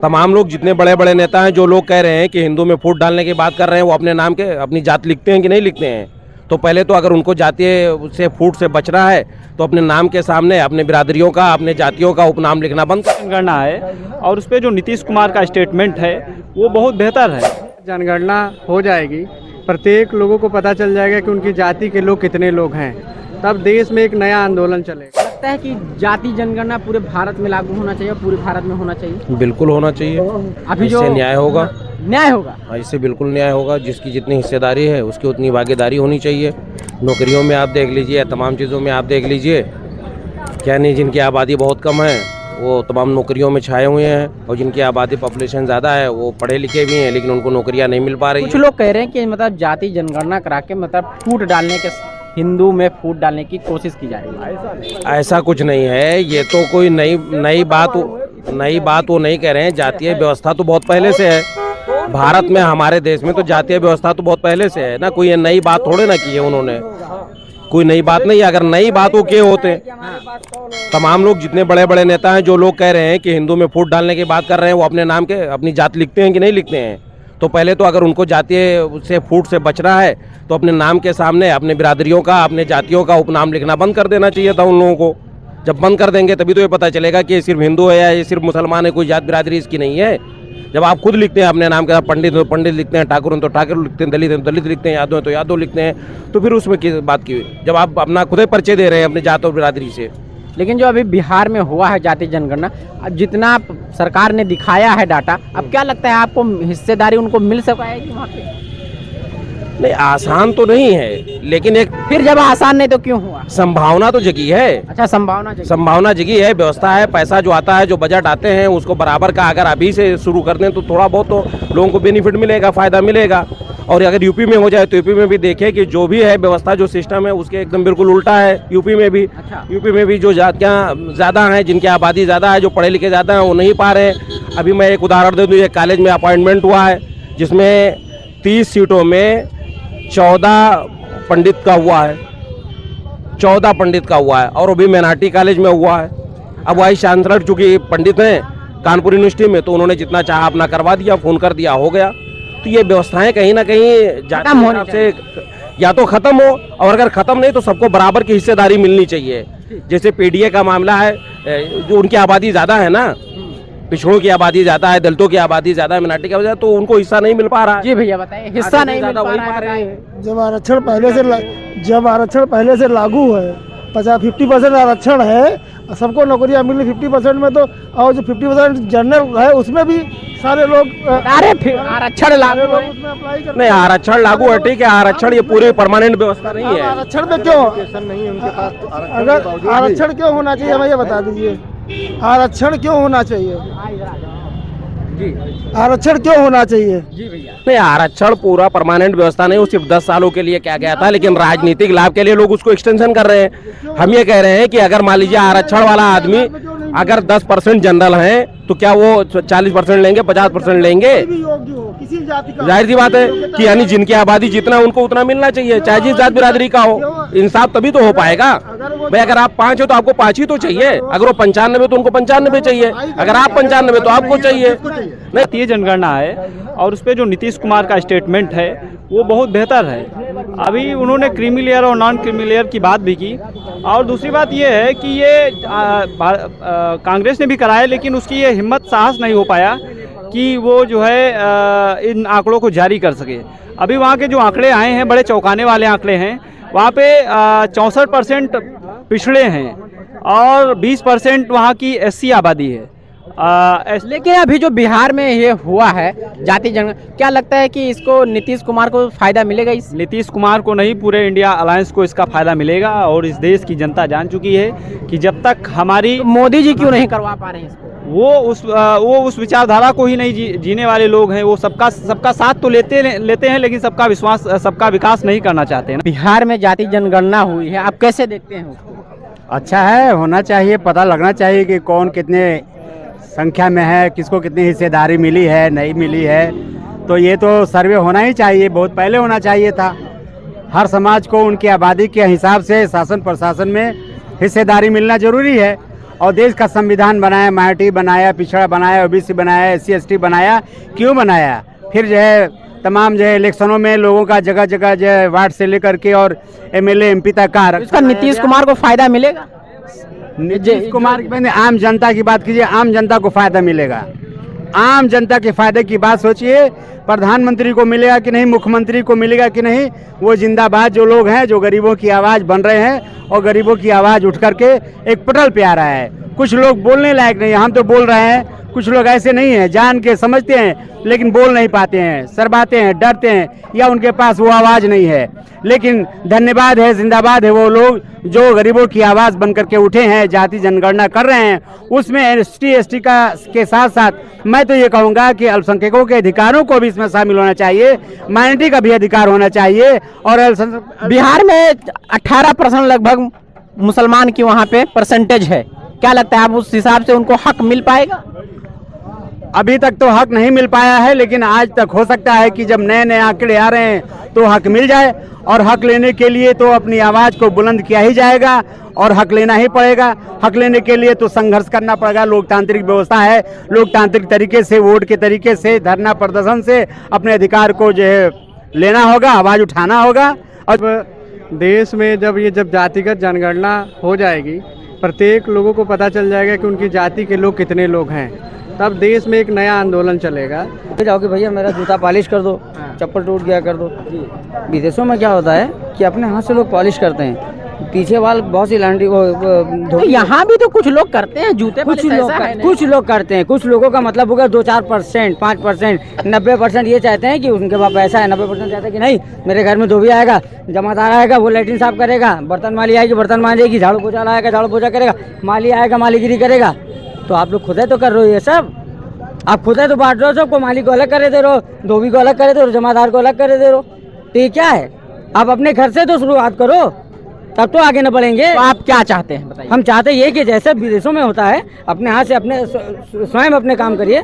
तमाम लोग जितने बड़े बड़े नेता हैं, जो लोग कह रहे हैं कि हिंदू में फूट डालने की बात कर रहे हैं, वो अपने नाम के अपनी जात लिखते हैं कि नहीं लिखते हैं? तो पहले तो अगर उनको जातीय से फूट से बचना है तो अपने नाम के सामने अपने बिरादरियों का, अपने जातियों का उपनाम लिखना बंद जनगणना है। और उस पर जो नीतीश कुमार का स्टेटमेंट है वो बहुत बेहतर है। जनगणना हो जाएगी, प्रत्येक लोगों को पता चल जाएगा कि उनकी जाति के लोग कितने लोग हैं, तब देश में एक नया आंदोलन चलेगा। लगता है कि जाति जनगणना पूरे भारत में लागू होना चाहिए, पूरे भारत में होना चाहिए। बिल्कुल होना चाहिए। अभी जो इससे न्याय होगा, न्याय होगा, इससे बिल्कुल न्याय होगा। जिसकी जितनी हिस्सेदारी है उसकी उतनी भागीदारी होनी चाहिए। नौकरियों में आप देख लीजिए, तमाम चीज़ों में आप देख लीजिए, क्या नहीं, जिनकी आबादी बहुत कम है वो तमाम नौकरियों में छाए हुए हैं, और जिनकी आबादी पॉपुलेशन ज़्यादा है वो पढ़े लिखे भी हैं लेकिन उनको नौकरियां नहीं मिल पा रही। कुछ लोग कह रहे हैं कि मतलब जाति जनगणना करा के मतलब फूट डालने के, हिंदू में फूट डालने की कोशिश की जा रही है। ऐसा कुछ नहीं है, ये तो कोई नई बात वो नहीं कह रहे हैं। जातीय व्यवस्था तो बहुत पहले से है भारत में, हमारे देश में तो जातीय व्यवस्था तो बहुत पहले से है ना। कोई ये नई बात थोड़े ना की है उन्होंने, कोई नई बात नहीं। अगर नई बात वो किए होते, तमाम लोग जितने बड़े बड़े नेता हैं, जो लोग कह रहे हैं कि हिंदू में फूट डालने की बात कर रहे हैं, वो अपने नाम के अपनी जात लिखते हैं कि नहीं लिखते हैं? तो पहले तो अगर उनको जातीय से फूट से बचना है तो अपने नाम के सामने अपने बिरादरियों का, अपने जातियों का उपनाम लिखना बंद कर देना चाहिए था उन लोगों को। जब बंद कर देंगे तभी तो ये पता चलेगा कि ये सिर्फ हिंदू है या ये सिर्फ मुसलमान है, कोई जात बिरादरी इसकी नहीं है। जब आप खुद लिखते हैं अपने नाम के साथ, पंडित तो पंडित लिखते हैं, ठाकुर हैं तो ठाकुर लिखते हैं, दलित हैं तो दलित लिखते हैं, यादव हैं तो यादव लिखते हैं, तो फिर उसमें किस बात की? जब आप अपना खुद ही परिचय दे रहे हैं अपने जात और बिरादरी से। लेकिन जो अभी बिहार में हुआ है जाति जनगणना, अब जितना सरकार ने दिखाया है डाटा, अब क्या लगता है आपको हिस्सेदारी उनको मिल सका है कि वहाँ पे? नहीं, आसान तो नहीं है, लेकिन एक फिर जब आसान नहीं तो क्यों हुआ? संभावना तो जगी है। अच्छा, संभावना जगी है, व्यवस्था है, पैसा जो आता है, जो बजट आते हैं उसको बराबर का अगर अभी से शुरू कर दें तो थोड़ा बहुत तो लोगों को बेनिफिट मिलेगा, फायदा मिलेगा। और अगर यूपी में हो जाए तो यूपी में भी देखें कि जो भी है व्यवस्था, जो सिस्टम है उसके एकदम बिल्कुल उल्टा है यूपी में भी। अच्छा। यूपी में भी जो जातियाँ ज़्यादा हैं, जिनकी आबादी ज़्यादा है, जो पढ़े लिखे ज़्यादा हैं, वो नहीं पा रहे हैं। अभी मैं एक उदाहरण दे दूँ, एक कॉलेज में अपॉइंटमेंट हुआ है जिसमें 30 सीटों में 14 पंडित का हुआ है, 14 पंडित का हुआ है, और वो भी माइनॉरिटी कॉलेज में हुआ है। अब वाइस चांसलर चूँकि पंडित हैं कानपुर यूनिवर्सिटी में, तो उन्होंने जितना चाहा अपना करवा दिया, फ़ोन कर दिया, हो गया। तो ये व्यवस्थाएं कहीं ना कहीं जाति हिसाब से या तो खत्म हो, और अगर खत्म नहीं तो सबको बराबर की हिस्सेदारी मिलनी चाहिए। जैसे पीडीए का मामला है, जो उनकी आबादी ज़्यादा है ना, पिछड़ों की आबादी ज़्यादा है, दलितों की आबादी ज़्यादा है, मिनाटी की आबादी, तो उनको हिस्सा नहीं मिल पा रहा है। जी भैया बताइए, हिस्सा नहीं मिल पा रहा है। जब आरक्षण पहले से लागू है, 50% आरक्षण है, सबको नौकरियां मिली 50% में, तो और जो 50% जनरल है उसमें भी सारे लोग आरक्षण लागू उसमें अप्लाई कर। नहीं, आरक्षण लागू है, ठीक है, आरक्षण ये पूरी परमानेंट व्यवस्था नहीं है। आरक्षण में क्यों नहीं है उनके पास? अगर आरक्षण क्यों होना चाहिए, हमें ये बता दीजिए, आरक्षण क्यों होना चाहिए? आरक्षण क्यों होना चाहिए? जी भैया। नहीं, आरक्षण पूरा परमानेंट व्यवस्था नहीं, वो सिर्फ 10 सालों के लिए क्या गया था, लेकिन राजनीतिक लाभ के लिए लोग उसको एक्सटेंशन कर रहे हैं। हम ये कह रहे हैं कि अगर मान लीजिए आरक्षण वाला आदमी अगर 10% जनरल है तो क्या वो 40% लेंगे, 50% लेंगे? किसी जाति का जाहिर सी बात है कि यानी जिनकी आबादी जितना उनको उतना मिलना चाहिए, चाहे जिस जात बिरादरी का हो। इंसाफ तभी तो हो पाएगा भाई। अगर आप 5 हो तो आपको 5 ही तो चाहिए, अगर वो 95 तो उनको 95 चाहिए, अगर आप 95 तो आपको चाहिए। नहीं, ये जनगणना है और उस पर जो नीतीश कुमार का स्टेटमेंट है वो बहुत बेहतर है। अभी उन्होंने क्रीमी लेयर और नॉन क्रीमी लेयर की बात भी की, और दूसरी बात ये है कि ये कांग्रेस ने भी कराया, लेकिन उसकी ये हिम्मत, साहस नहीं हो पाया कि वो जो है इन आंकड़ों को जारी कर सके। अभी वहाँ के जो आंकड़े आए हैं बड़े चौंकाने वाले आंकड़े हैं। वहाँ पे 64% पिछड़े हैं और 20% वहाँ की SC आबादी है। लेकिन अभी जो बिहार में ये हुआ है जाति जनगणना, क्या लगता है कि इसको नीतीश कुमार को फायदा मिलेगा? इस नीतीश कुमार को नहीं, पूरे इंडिया अलायंस को इसका फायदा मिलेगा। और इस देश की जनता जान चुकी है कि जब तक हमारी तो मोदी जी क्यों नहीं करवा पा रहे हैं इसको? वो उस विचारधारा को ही नहीं जीने वाले लोग हैं। वो सबका साथ तो लेते हैं, लेकिन सबका विकास नहीं करना चाहते हैं। बिहार में जाति जनगणना हुई है, आप कैसे देखते हैं उसको? अच्छा है, होना चाहिए, पता लगना चाहिए कि कौन कितने संख्या में है, किसको कितनी हिस्सेदारी मिली है, नहीं मिली है। तो ये तो सर्वे होना ही चाहिए, बहुत पहले होना चाहिए था। हर समाज को उनकी आबादी के हिसाब से शासन प्रशासन में हिस्सेदारी मिलना जरूरी है। और देश का संविधान बनाया, माइनॉरिटी बनाया, पिछड़ा बनाया, ओबीसी बनाया, SC ST बनाया, क्यों बनाया? फिर जो है तमाम जो है इलेक्शनों में लोगों का जगह जगह जो है वार्ड से लेकर के और MLA MP तक का इसका नीतीश कुमार को फायदा मिलेगा? नीतीश कुमार की आम जनता की बात कीजिए, आम जनता को फायदा मिलेगा। आम जनता के फायदे की बात सोचिए, प्रधानमंत्री को मिलेगा कि नहीं, मुख्यमंत्री को मिलेगा कि नहीं, वो जिंदाबाद जो लोग हैं, जो गरीबों की आवाज़ बन रहे हैं और गरीबों की आवाज़ उठ करके एक पटल पे आ रहा है। कुछ लोग बोलने लायक नहीं, हम तो बोल रहे हैं, कुछ लोग ऐसे नहीं हैं, जान के समझते हैं लेकिन बोल नहीं पाते हैं, शर्माते हैं, डरते हैं, या उनके पास वो आवाज़ नहीं है। लेकिन धन्यवाद है, जिंदाबाद है वो लोग जो गरीबों की आवाज़ बन करके उठे हैं, जाति जनगणना कर रहे हैं। उसमें ST ST के साथ साथ मैं तो ये कहूँगा कि अल्पसंख्यकों के अधिकारों को भी इसमें शामिल होना चाहिए, माइनॉरिटी का भी अधिकार होना चाहिए। और बिहार में 18% लगभग मुसलमान की वहाँ पे परसेंटेज है, क्या लगता है आप उस हिसाब से उनको हक मिल पाएगा? अभी तक तो हक नहीं मिल पाया है, लेकिन आज तक हो सकता है कि जब नए नए आंकड़े आ रहे हैं तो हक मिल जाए। और हक लेने के लिए तो अपनी आवाज़ को बुलंद किया ही जाएगा और हक लेना ही पड़ेगा। हक लेने के लिए तो संघर्ष करना पड़ेगा, लोकतांत्रिक व्यवस्था है, लोकतांत्रिक तरीके से, वोट के तरीके से, धरना प्रदर्शन से अपने अधिकार को जो है लेना होगा, आवाज़ उठाना होगा। और देश में जब जातिगत जनगणना हो जाएगी, प्रत्येक लोगों को पता चल जाएगा कि उनकी जाति के लोग कितने लोग हैं, तब देश में एक नया आंदोलन चलेगा। जाओगे भैया मेरा जूता पॉलिश कर दो, चप्पल टूट गया कर दो। विदेशों में क्या होता है कि अपने हाथ से लोग पॉलिश करते हैं, पीछे वाल बहुत सी लांडी तो यहाँ भी तो कुछ लोग करते हैं जूते, कुछ लोग करते हैं। कुछ लोगों का मतलब होगा 2-4%, 5%, 90% ये चाहते हैं कि उनके पास पैसा है। 90% चाहते हैं कि नहीं, मेरे घर में धोबी आएगा, जमादार आएगा, वो लैट्रिन साफ करेगा, बर्तन माली आएगी, बर्तन मांजेगी, झाड़ू पोछा आएगा, झाड़ू पोछा करेगा, माली आएगा, मालीगिरी करेगा। तो आप लोग खुद है तो कर रहे हो ये सब, आप खुद है तो बांट रहे हो सबको, मालिक को अलग करे दे रहे हो, धोबी को अलग करे दे रहे हो, जमादार को अलग करे दे रहे हो। तो ये क्या है? आप अपने घर से तो शुरुआत करो, तब तो आगे न बढ़ेंगे। तो आप क्या चाहते हैं बताइए? हम चाहते ये कि जैसे विदेशों में होता है, अपने हाथ से अपने स्वयं अपने काम करिए।